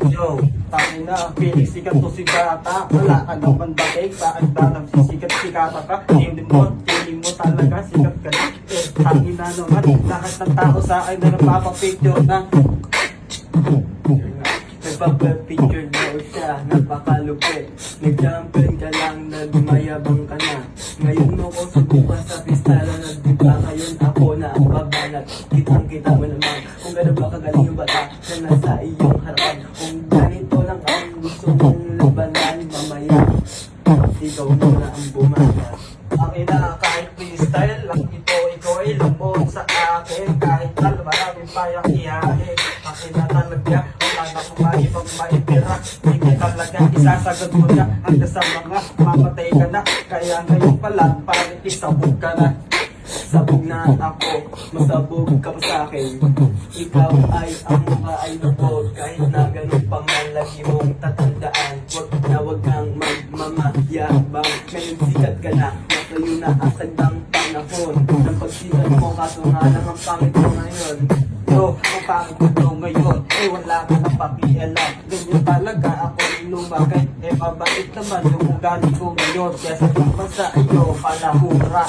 Yo, tayo na, piling sikat to si bata. Wala ka naman bakit, bakit ba nagsisikat-sikata ka? Hindi mo talaga, sikat ka na. Tangin na naman, lahat ng tao sa akin na napapapicture na. Nagpapapicture daw siya, napakalupit. Nag-jumpen ka lang, nagmayabang ka na. Ngayon mo ko subukan sa pistala, nagdiba ngayon ako na ang babanat. Kitang-kita mo naman kung gano'n ba kagaling yung bata na nasa iyong harapan. Kung ganito lang ang gusto mong labanan mamaya, ikaw muna ang bumaya. Akin na kahit freestyle lang ito, ikaw ay lambot sa akin. Kahit tal maraming payang ihahin, akin na talaga. Wala na kung maibang maipira, hindi talaga isasagad mo na hanggang sa mga mamatay ka na. Kaya ngayon pala parang isabog ka na. Sabog na ako, masabog ka pa sa'kin. Ikaw ay ang mukha ay lubog, kahit na ganun pang malagi mong tatandaan. Wag kang magmamayabang, ngayon sikat ka na. Natayo na ang sagdang panahon ng pagsikat mo, kaso nga lang ang pangit mo ngayon. So, ang pangit mo ngayon, eh wala ka na pakialam. Ganyan talaga ako lumagay, eh mabait naman yung ugali ko ngayon. Kaya sa sa iyo, palahura.